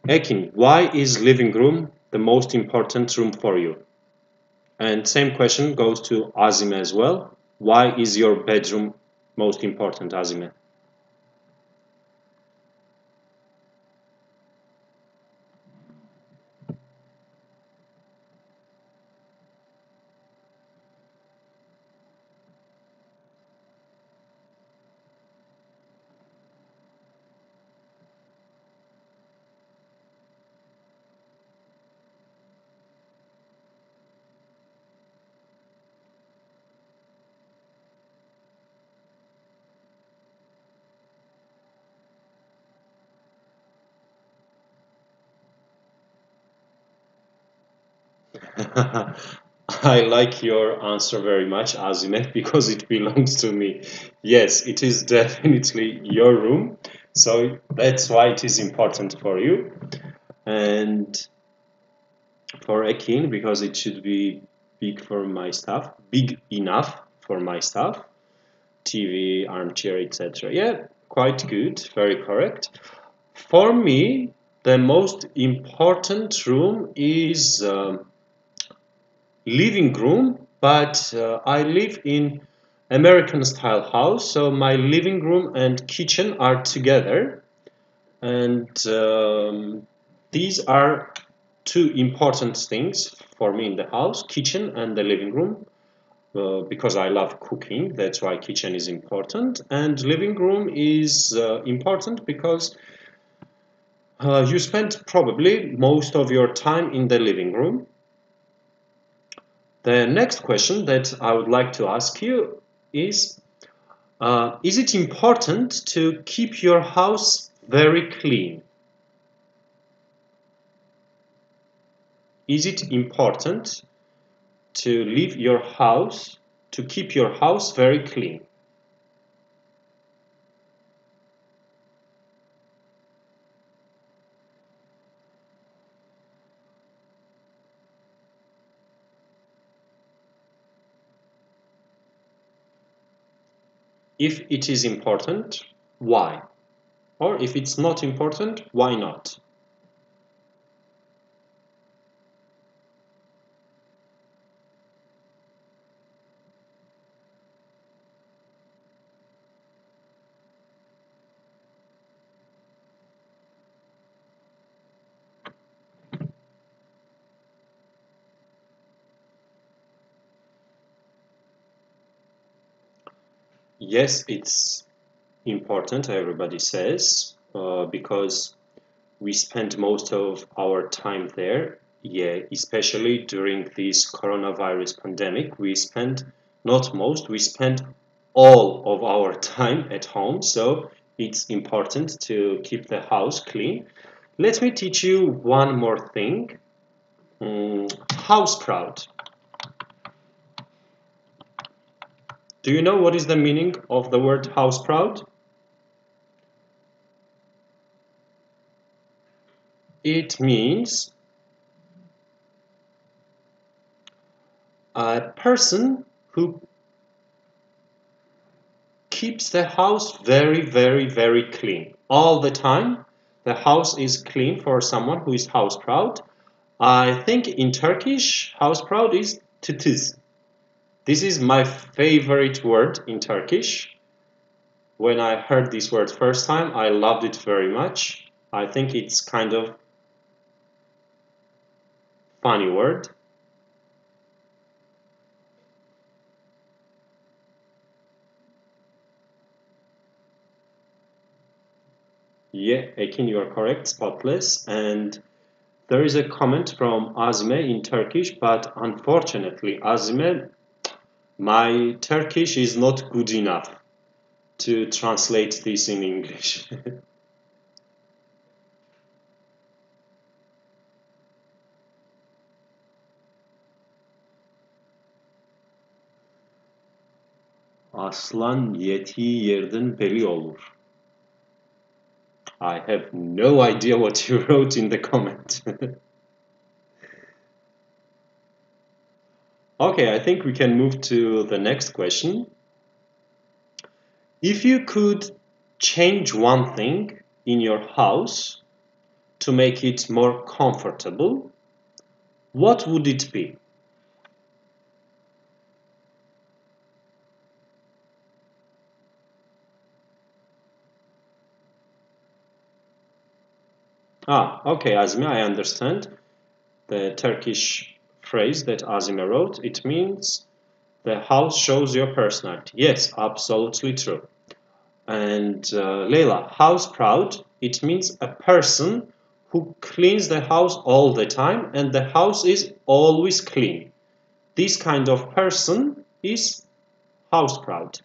Ekin, why is living room the most important room for you? And same question goes to Azime as well. Why is your bedroom most important, Azime? I like your answer very much, Azime, because it belongs to me. Yes, it is definitely your room, so that's why it is important for you. And for Ekin, because it should be big for my stuff, big enough for my stuff, TV, armchair, etc. Yeah, quite good, very correct. For me, the most important room is living room, but I live in American style house, so my living room and kitchen are together, and these are two important things for me in the house: kitchen and the living room. Because I love cooking, that's why kitchen is important, and living room is important because you spend probably most of your time in the living room. The next question that I would like to ask you is it important to keep your house very clean? Is it important to leave your house, to keep your house very clean? If it is important, why? Or if it's not important, why not? Yes, it's important, everybody says, because we spend most of our time there. Yeah, especially during this coronavirus pandemic, we spend not most, we spend all of our time at home, so it's important to keep the house clean. Let me teach you one more thing. House proud. Do you know what is the meaning of the word house proud? It means a person who keeps the house very, very, very clean. All the time, the house is clean for someone who is house proud. I think in Turkish, house proud is titiz. This is my favorite word in Turkish. When I heard this word first time, I loved it very much. I think it's kind of funny word. Yeah, Ekin, you are correct, spotless. And there is a comment from Azme in Turkish, but unfortunately, Azme, my Turkish is not good enough to translate this in English. Aslan yetiği yerden belli olur. I have no idea what you wrote in the comment. Okay, I think we can move to the next question. If you could change one thing in your house, to make it more comfortable, what would it be? Okay, Azmi, I understand. The Turkish phrase that Azime wrote, it means the house shows your personality. Yes, absolutely true. And Leila, house proud, it means a person who cleans the house all the time and the house is always clean. This kind of person is house proud.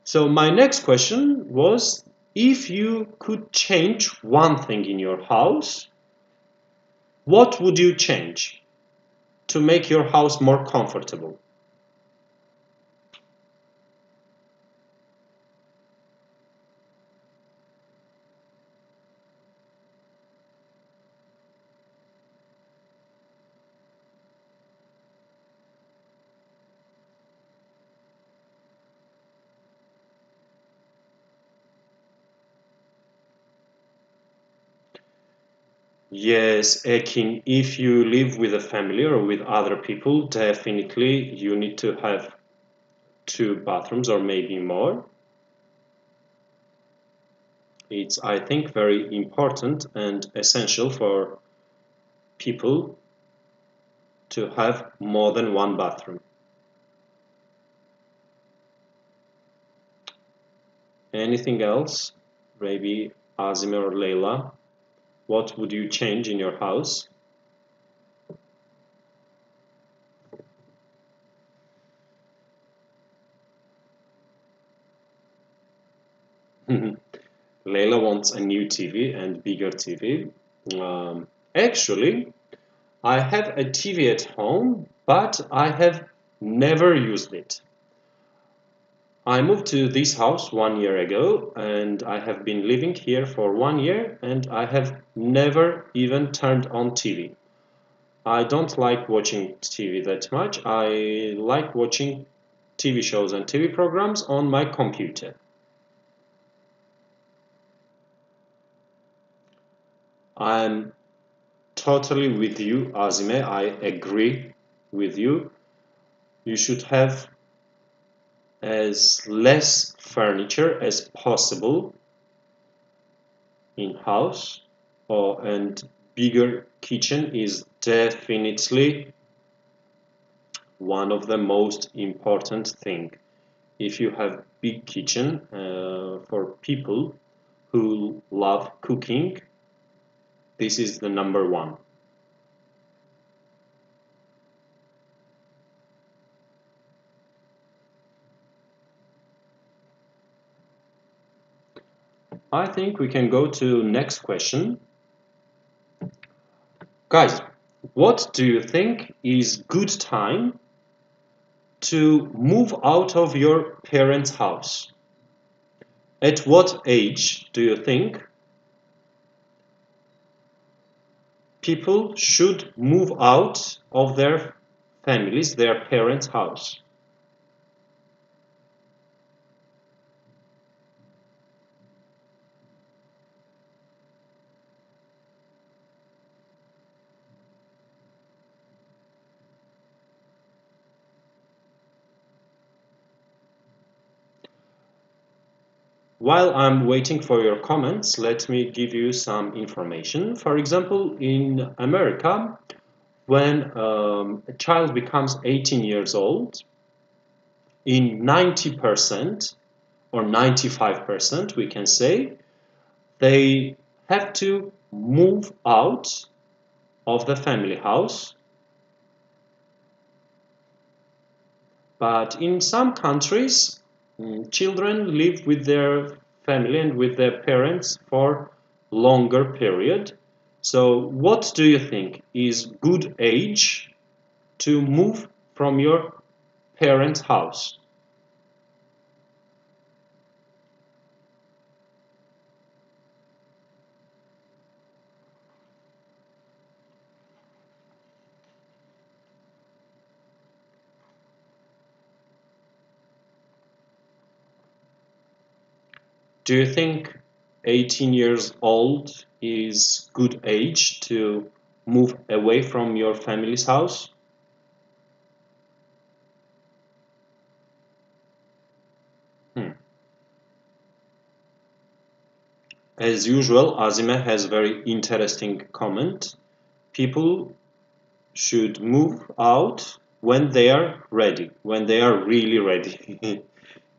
So my next question was, if you could change one thing in your house, what would you change to make your house more comfortable? Yes, Ekin, if you live with a family or with other people, definitely you need to have two bathrooms or maybe more. It's, I think, very important and essential for people to have more than one bathroom. Anything else? Maybe Azime or Leila, what would you change in your house? Leila wants a new TV and bigger TV. Actually, I have a TV at home, but I have never used it. I moved to this house 1 year ago and I have been living here for 1 year and I have never even turned on TV. I don't like watching TV that much. I like watching TV shows and TV programs on my computer. I'm totally with you, Azime. I agree with you. You should have as less furniture as possible in house, and bigger kitchen is definitely one of the most important thing. If you have big kitchen for people who love cooking, this is the number one. I think we can go to next question. Guys, what do you think is good time to move out of your parents' house? At what age do you think people should move out of their families, their parents' house? While I'm waiting for your comments, let me give you some information. For example, in America, when a child becomes 18 years old, in 90% or 95%, we can say, they have to move out of the family house. But in some countries, children live with their family and with their parents for longer period. So what do you think is good age to move from your parents' house? Do you think 18 years old is good age to move away from your family's house? As usual, Azime has very interesting comment. People should move out when they are ready, when they are really ready.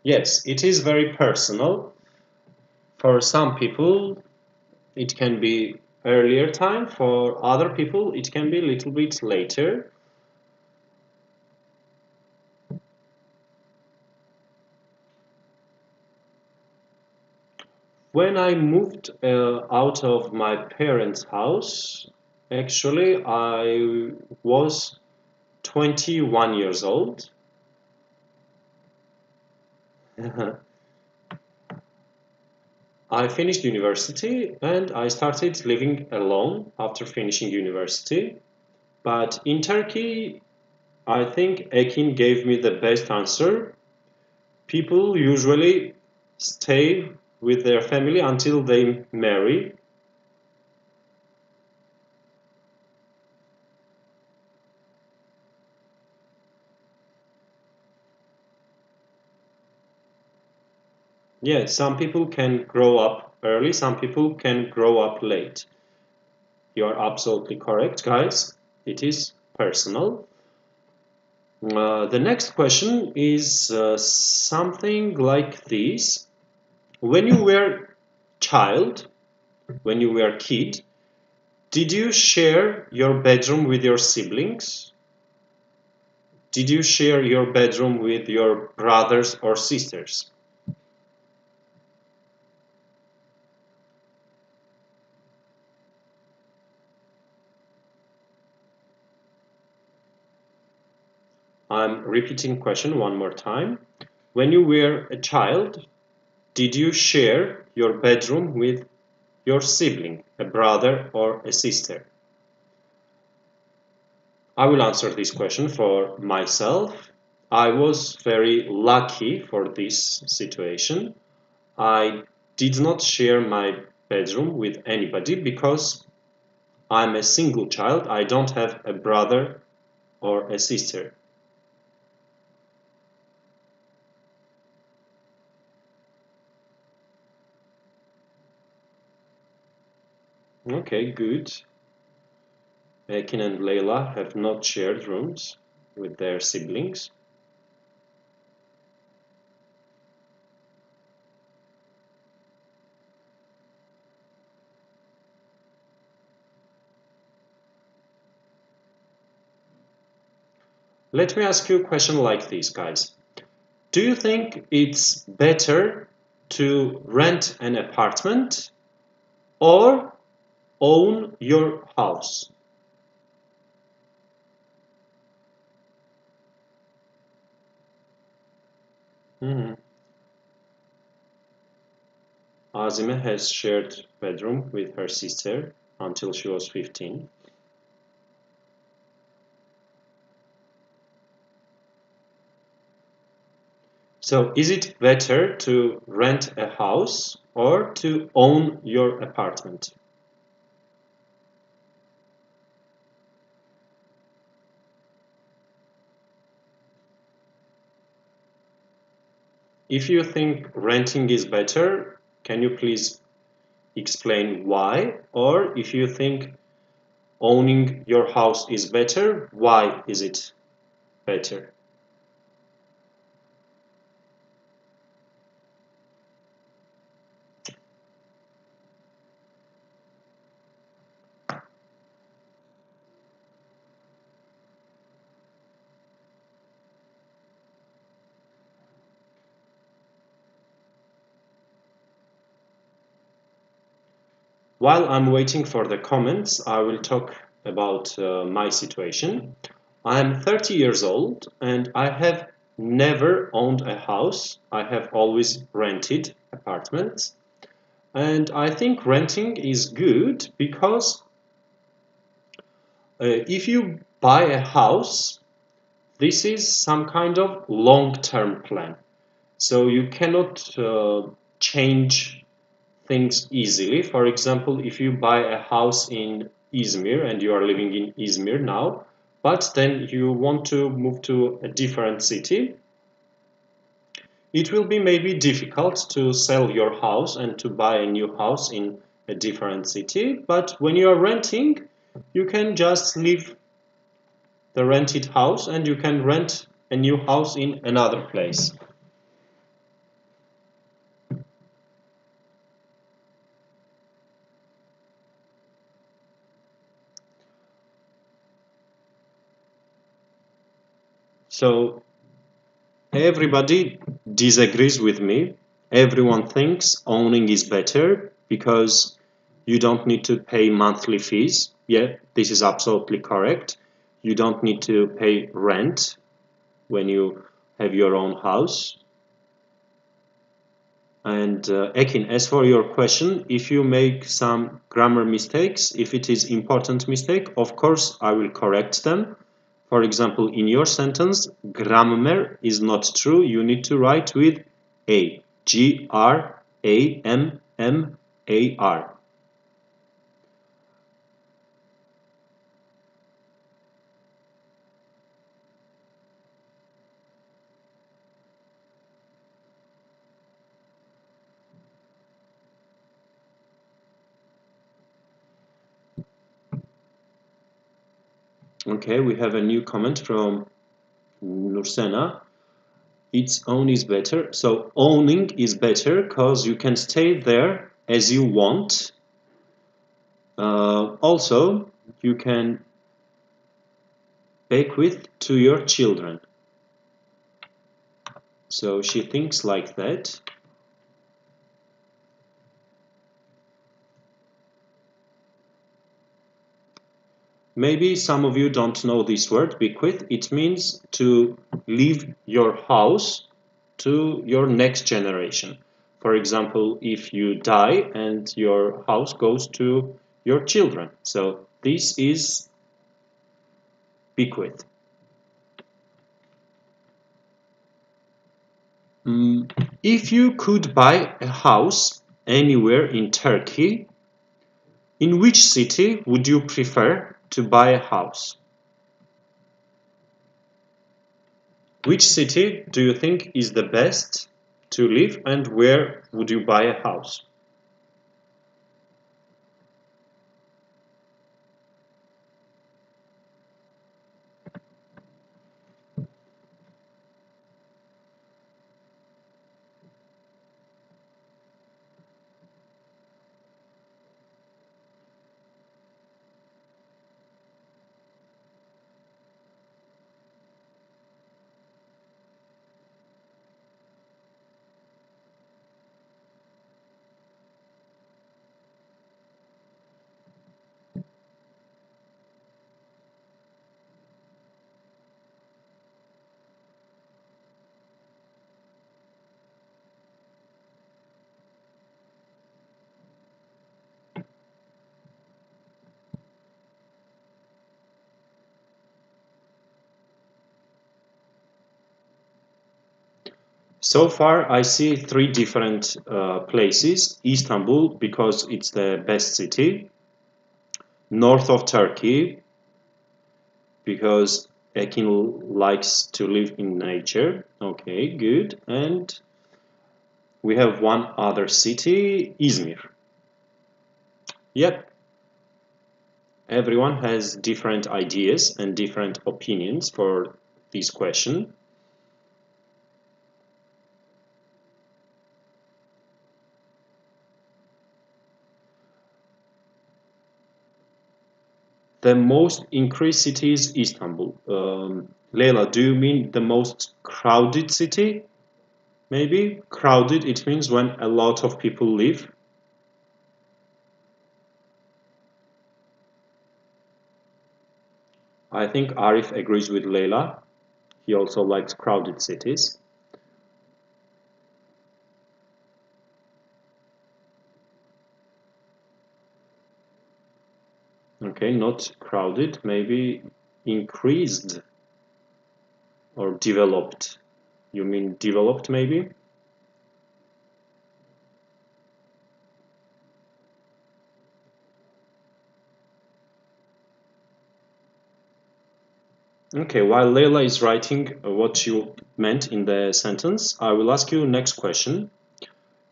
Yes, it is very personal. For some people, it can be earlier time. For other people, it can be a little bit later. When I moved out of my parents' house, actually I was 21 years old. I finished university and I started living alone after finishing university. But in Turkey, I think Ekin gave me the best answer. People usually stay with their family until they marry. Yeah, some people can grow up early, some people can grow up late. You are absolutely correct, guys. It is personal. The next question is something like this. When you were child, when you were kid, did you share your bedroom with your siblings? Did you share your bedroom with your brothers or sisters? I'm repeating question one more time. When you were a child, did you share your bedroom with your sibling, a brother or a sister? I will answer this question for myself. I was very lucky for this situation. I did not share my bedroom with anybody because I'm a single child. I don't have a brother or a sister. Okay, good. Ekin and Layla have not shared rooms with their siblings. Let me ask you a question like this, guys. Do you think it's better to rent an apartment or own your house? Hmm. Azime has shared bedroom with her sister until she was 15. So is it better to rent a house or to own your apartment? If you think renting is better, can you please explain why? Or if you think owning your house is better, why is it better? While I'm waiting for the comments, I will talk about my situation. I'm 30 years old and I have never owned a house. I have always rented apartments. And I think renting is good because if you buy a house, this is some kind of long-term plan. So you cannot change things easily. For example, if you buy a house in Izmir and you are living in Izmir now, but then you want to move to a different city, it will be maybe difficult to sell your house and to buy a new house in a different city. But when you are renting, you can just leave the rented house and you can rent a new house in another place. So everybody disagrees with me. Everyone thinks owning is better because you don't need to pay monthly fees. Yeah, this is absolutely correct. You don't need to pay rent when you have your own house. And Ekin, as for your question, if you make some grammar mistakes, if it is important mistake, of course I will correct them. For example, in your sentence, grammar is not true. You need to write with A. Grammar. Okay, we have a new comment from Nursena. Its own is better. So owning is better because you can stay there as you want. Also, you can bequeath to your children. So she thinks like that. Maybe some of you don't know this word, bequeath. It means to leave your house to your next generation. For example, if you die and your house goes to your children. So this is bequeath. If you could buy a house anywhere in Turkey, in which city would you prefer to buy a house? Which city do you think is the best to live and where would you buy a house? So far, I see three different places. Istanbul, because it's the best city. North of Turkey, because Ekin likes to live in nature. Okay, good. And we have one other city, Izmir. Yep. Everyone has different ideas and different opinions for this question. The most increased city is Istanbul. Leila, do you mean the most crowded city? Maybe crowded, it means when a lot of people live. I think Arif agrees with Leila. He also likes crowded cities. Okay, not crowded, maybe increased or developed. You mean developed maybe? Okay, while Leila is writing what you meant in the sentence, I will ask you next question.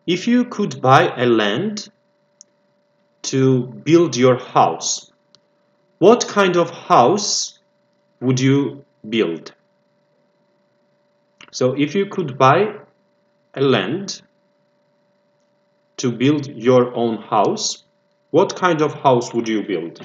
If you could buy a land to build your house, what kind of house would you build? So if you could buy a land to build your own house, what kind of house would you build?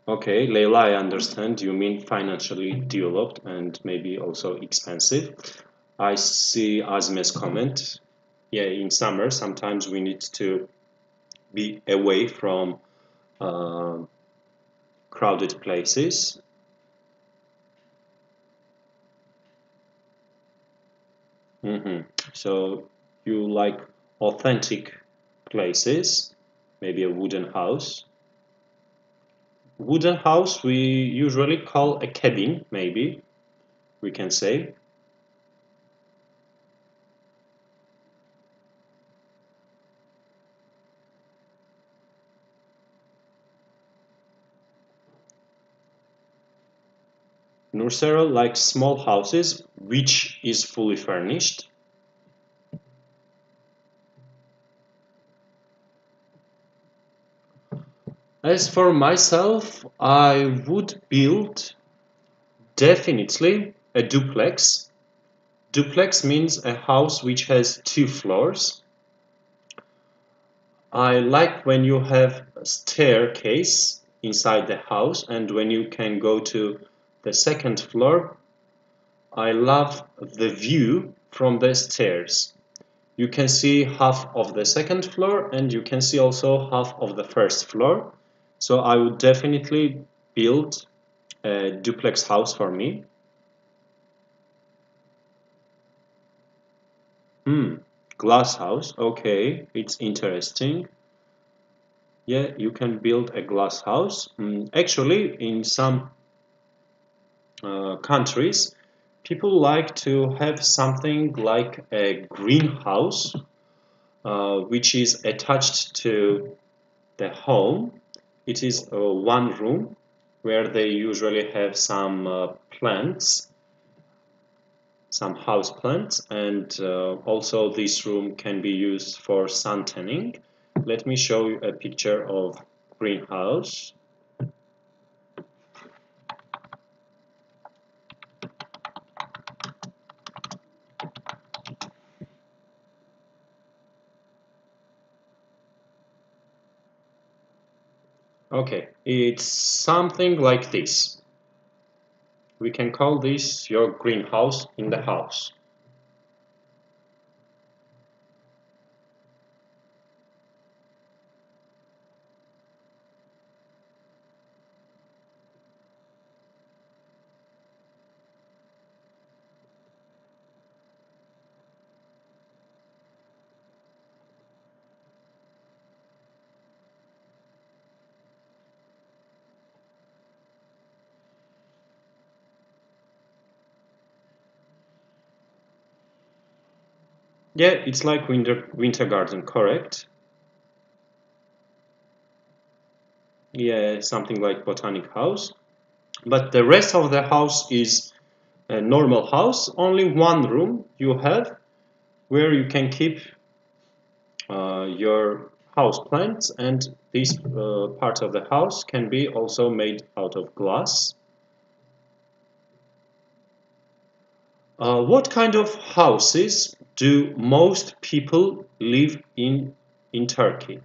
Okay, Leila, I understand you mean financially developed and maybe also expensive. I see Azme's comment. Yeah, in summer, sometimes we need to be away from uh, crowded places. So you like authentic places, maybe a wooden house. Wooden house we usually call a cabin, maybe we can say. Nursero likes small houses which is fully furnished. As for myself, I would build definitely a duplex. Duplex means a house which has two floors. I like when you have a staircase inside the house and when you can go to the second floor. I love the view from the stairs. You can see half of the second floor and you can see also half of the first floor. So I would definitely build a duplex house for me. Glass house. Okay, it's interesting. Yeah, you can build a glass house. Actually, in some countries, people like to have something like a greenhouse, which is attached to the home. It is one room where they usually have some plants, some house plants, and also this room can be used for sun tanning. Let me show you a picture of greenhouse. Okay, it's something like this. We can call this your greenhouse in the house. Yeah, it's like winter garden, correct? Yeah, something like botanic house. But the rest of the house is a normal house. Only one room you have where you can keep your house plants, and this part of the house can be also made out of glass. What kind of houses do most people live in Turkey?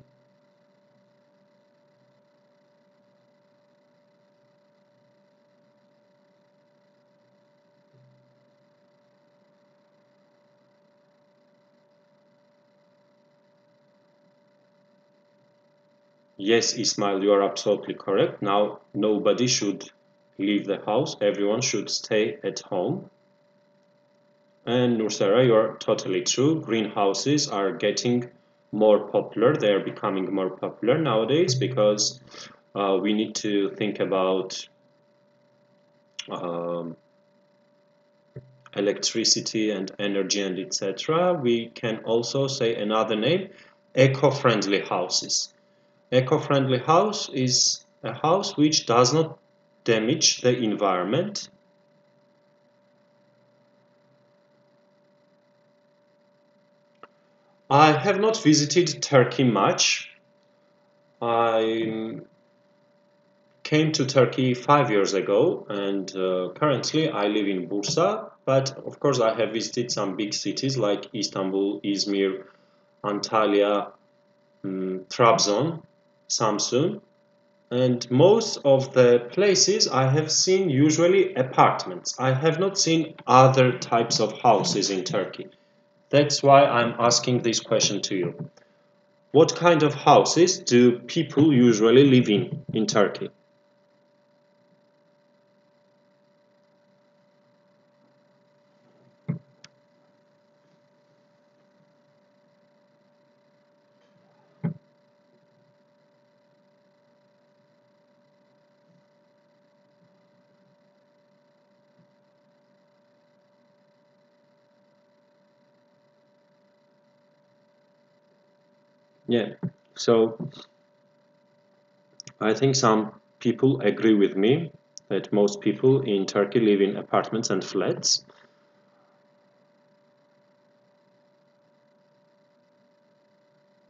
Yes, Ismail, you are absolutely correct. Now, nobody should leave the house. Everyone should stay at home. And Nursera, you're totally true. Greenhouses are getting more popular. They're becoming more popular nowadays because we need to think about electricity and energy and etc. We can also say another name, eco-friendly houses. Eco-friendly house is a house which does not damage the environment. I have not visited Turkey much. I came to Turkey 5 years ago, and currently I live in Bursa, but of course I have visited some big cities like Istanbul, Izmir, Antalya, Trabzon, Samsun, and most of the places I have seen usually apartments. I have not seen other types of houses in Turkey. That's why I'm asking this question to you. What kind of houses do people usually live in Turkey? Yeah, so I think some people agree with me that most people in Turkey live in apartments and flats.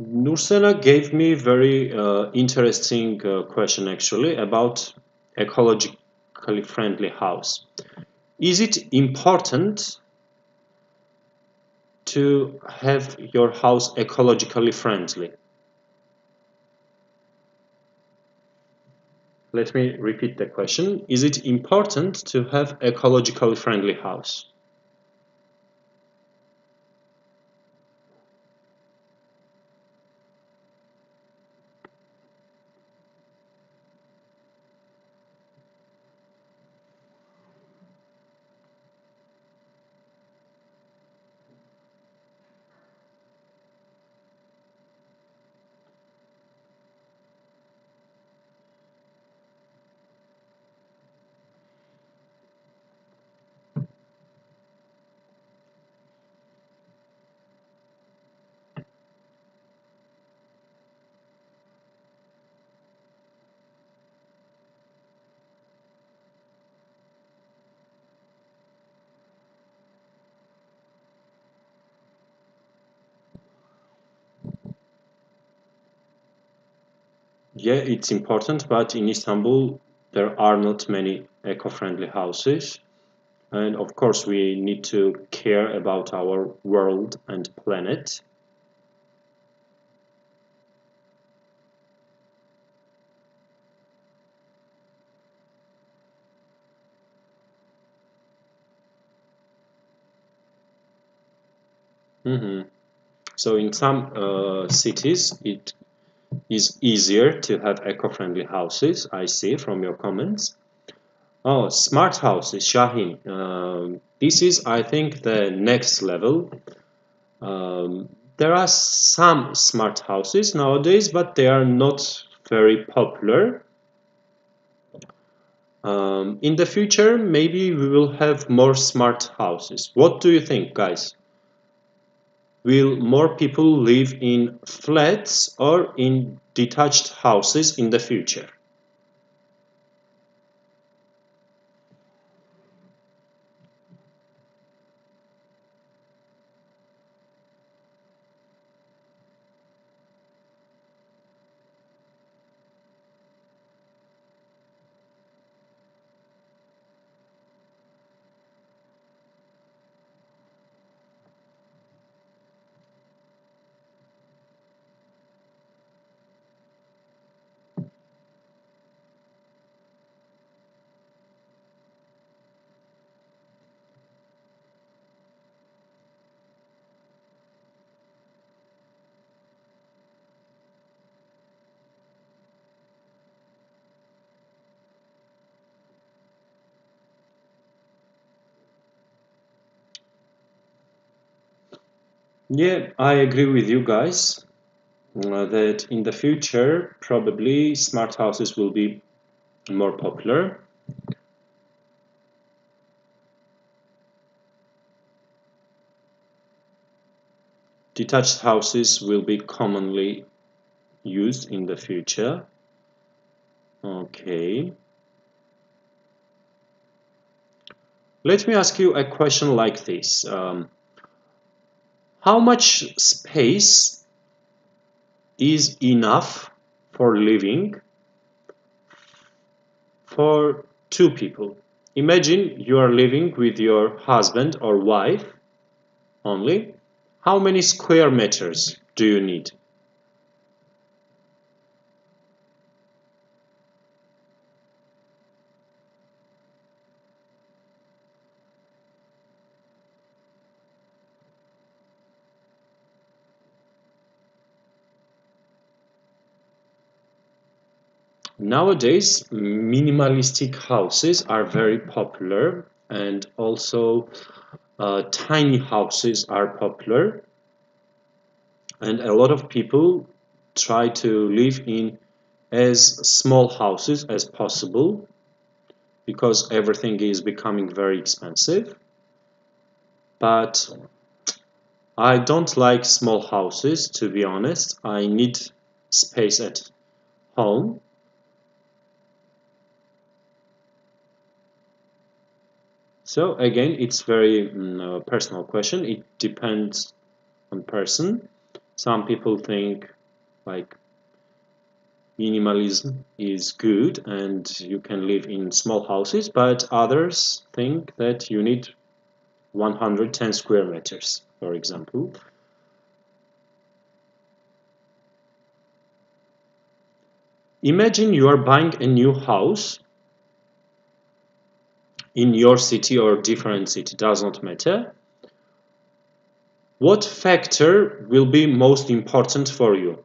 Nursena gave me very interesting question actually about ecologically friendly house. Is it important to have your house ecologically friendly? Let me repeat the question. Is it important to have ecologically friendly house? Yeah, it's important, but in Istanbul there are not many eco-friendly houses. And of course, we need to care about our world and planet. So in some cities, it is easier to have eco-friendly houses, I see from your comments. Oh, smart houses, Shahin. This is, I think, the next level. There are some smart houses nowadays, but they are not very popular. In the future, maybe we will have more smart houses. What do you think, guys? Will more people live in flats or in detached houses in the future? Yeah, I agree with you guys that in the future probably smart houses will be more popular. Detached houses will be commonly used in the future. Okay. Let me ask you a question like this. How much space is enough for living for two people? Imagine you are living with your husband or wife only. How many square meters do you need? Nowadays, minimalistic houses are very popular, and also tiny houses are popular, and a lot of people try to live in as small houses as possible because everything is becoming very expensive. But I don't like small houses, to be honest. I need space at home. So again, it's very personal question. It depends on person. Some people think like minimalism is good and you can live in small houses, but others think that you need 110 square meters, for example. Imagine you are buying a new house in your city or different city, does not matter. What factor will be most important for you?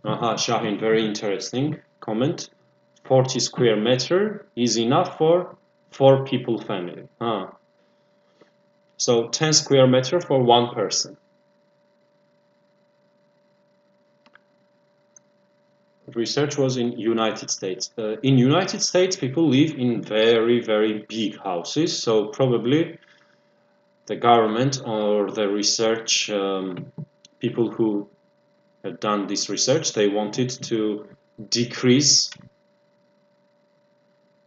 Aha, Shahin, very interesting comment. 40 square meter is enough for 4 people family. So 10 square meter for one person. Research was in United States. In United States, people live in very, very big houses. So probably the government or the research people who have done this research, they wanted to decrease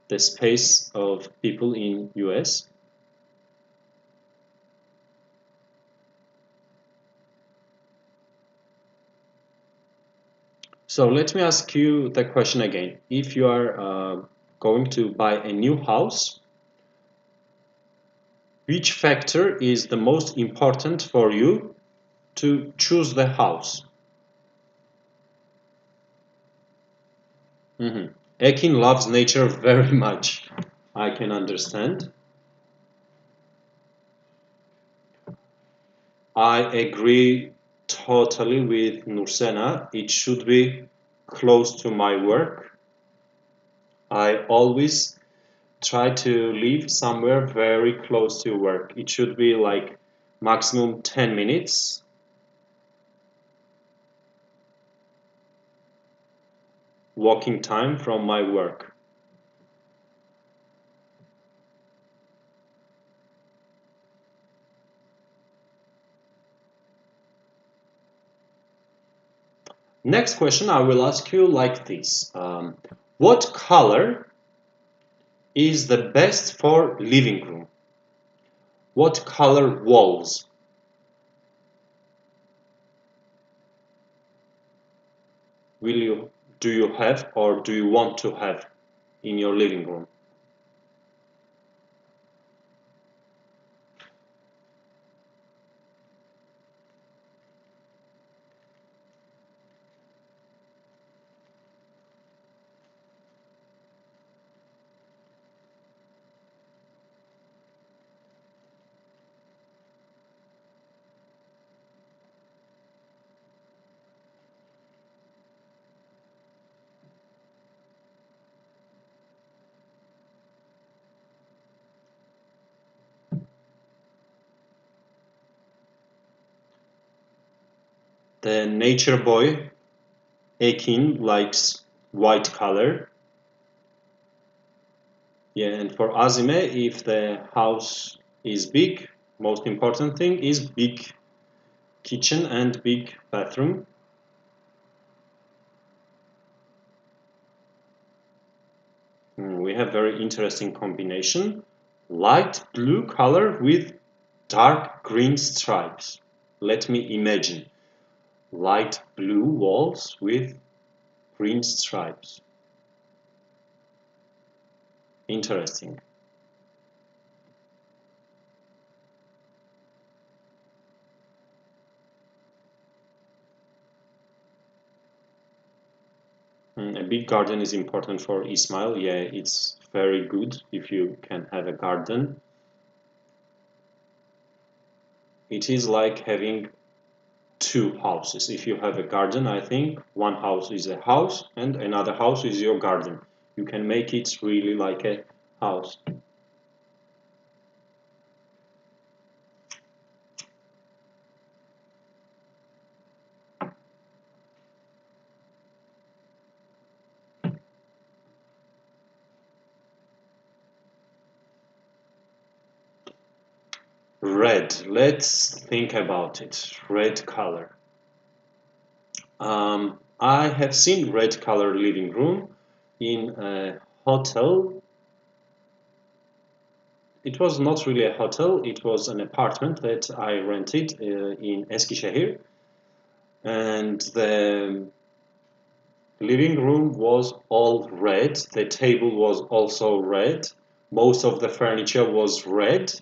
the space of people in US. So let me ask you the question again. If you are going to buy a new house, which factor is the most important for you to choose the house? Ekin loves nature very much. I can understand. I agree totally with Nursena. It should be close to my work. I always try to live somewhere very close to work. It should be like maximum 10 minutes. Walking time from my work. Next question I will ask you like this. What color is the best for living room? What color walls? Do you have or do you want to have in your living room? The nature boy, Ekin, likes white color. Yeah, and for Azime, if the house is big, most important thing is big kitchen and big bathroom. We have very interesting combination. Light blue color with dark green stripes. Let me imagine. Light blue walls with green stripes. Interesting. A big garden is important for Ismail. Yeah, it's very good if you can have a garden. It is like having two houses. If you have a garden, I think one house is a house and another house is your garden. You can make it really like a house. Red. Let's think about it. Red color. I have seen red color living room in a hotel. It was not really a hotel, it was an apartment that I rented in Eskişehir. And the living room was all red, the table was also red, most of the furniture was red,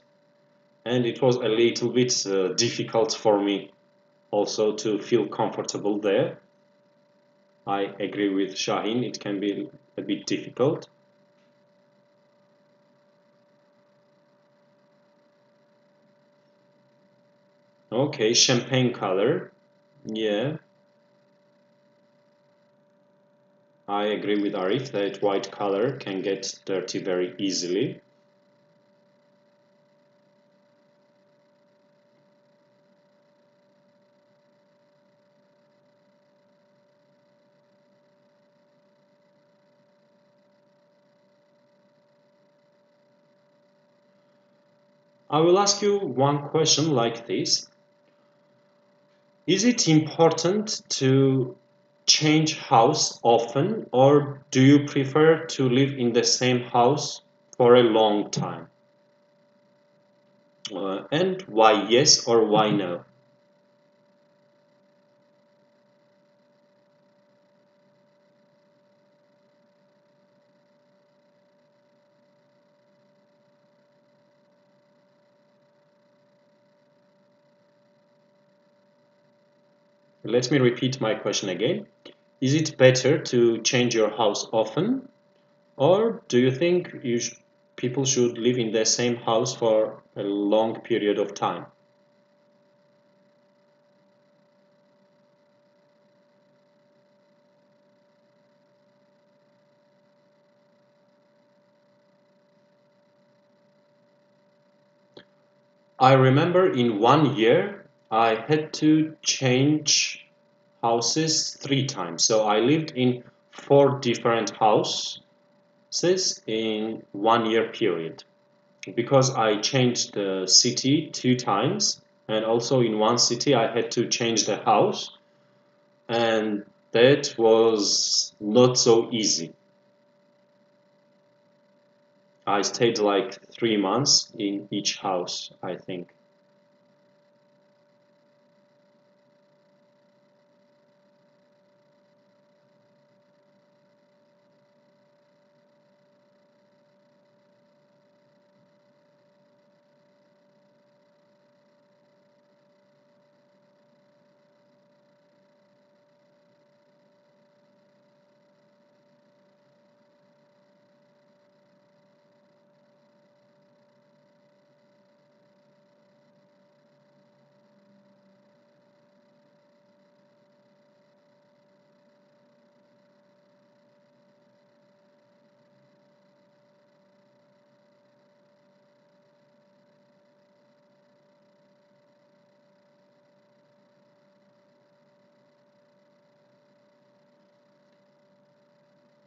and it was a little bit difficult for me also to feel comfortable there. I agree with Shahin, it can be a bit difficult. Okay, champagne color. Yeah. I agree with Arif that white color can get dirty very easily. I will ask you one question like this. Is it important to change house often, or do you prefer to live in the same house for a long time? And why yes or why no? Let me repeat my question again. Is it better to change your house often, or do you think people should live in the same house for a long period of time? I remember in 1 year I had to change houses 3 times. So I lived in 4 different houses in 1 year period because I changed the city 2 times, and also in one city I had to change the house, and that was not so easy. I stayed like 3 months in each house, I think.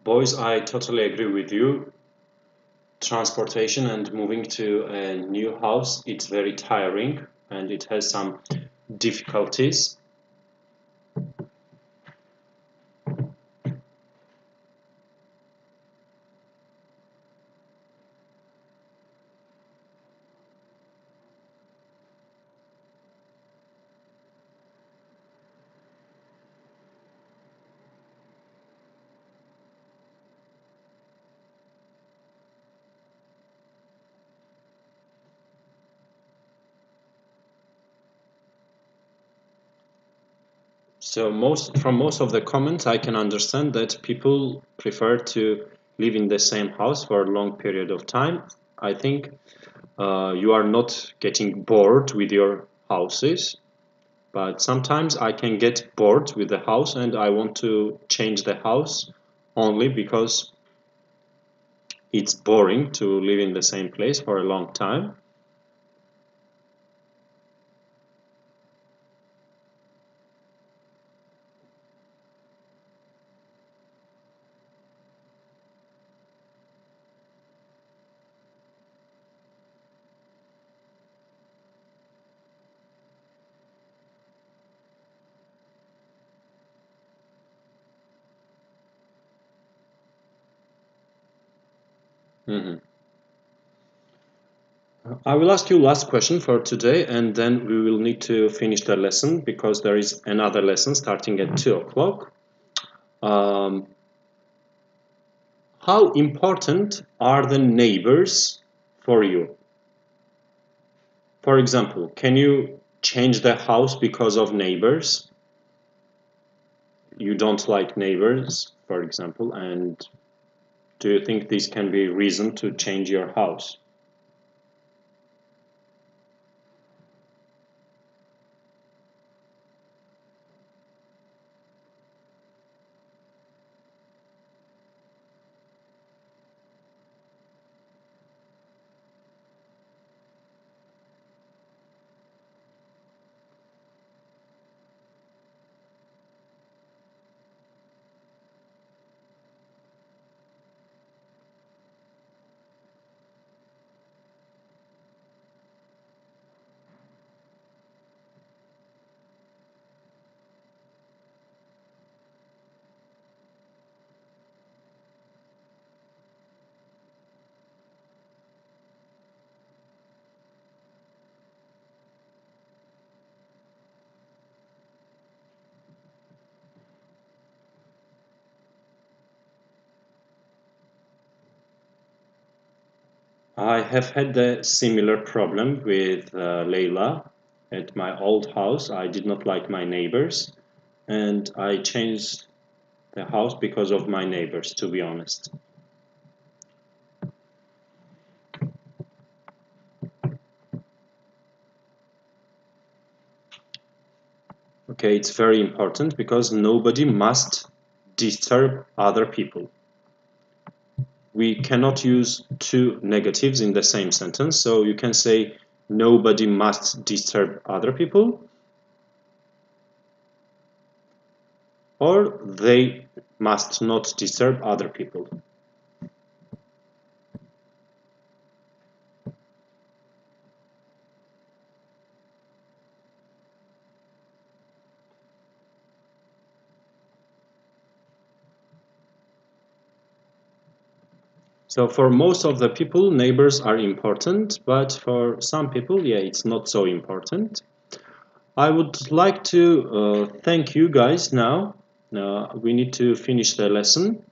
Boys, I totally agree with you. Transportation and moving to a new house, it's very tiring and it has some difficulties. So from most of the comments, I can understand that people prefer to live in the same house for a long period of time. I think you are not getting bored with your houses, but sometimes I can get bored with the house and I want to change the house only because it's boring to live in the same place for a long time. I will ask you last question for today and then we will need to finish the lesson because there is another lesson starting at 2 o'clock. How important are the neighbors for you? For example, can you change the house because of neighbors? You don't like neighbors, for example, and do you think this can be reason to change your house? I have had a similar problem with Leila at my old house. I did not like my neighbors and I changed the house because of my neighbors, to be honest. Okay, it's very important because nobody must disturb other people. We cannot use two negatives in the same sentence, so you can say nobody must disturb other people or they must not disturb other people. So for most of the people, neighbors are important, but for some people, yeah, it's not so important. I would like to thank you guys now. We need to finish the lesson.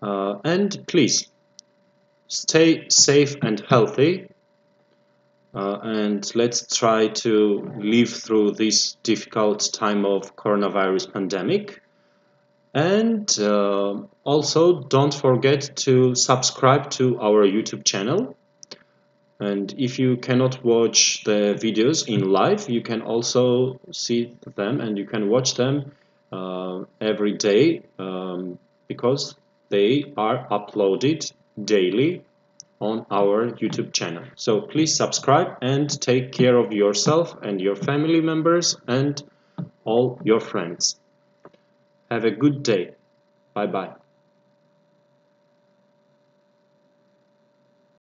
And please, stay safe and healthy. And let's try to live through this difficult time of coronavirus pandemic. And also don't forget to subscribe to our YouTube channel. And if you cannot watch the videos in live, you can also see them and you can watch them every day because they are uploaded daily on our YouTube channel. So please subscribe and take care of yourself and your family members and all your friends. Have a good day. Bye bye.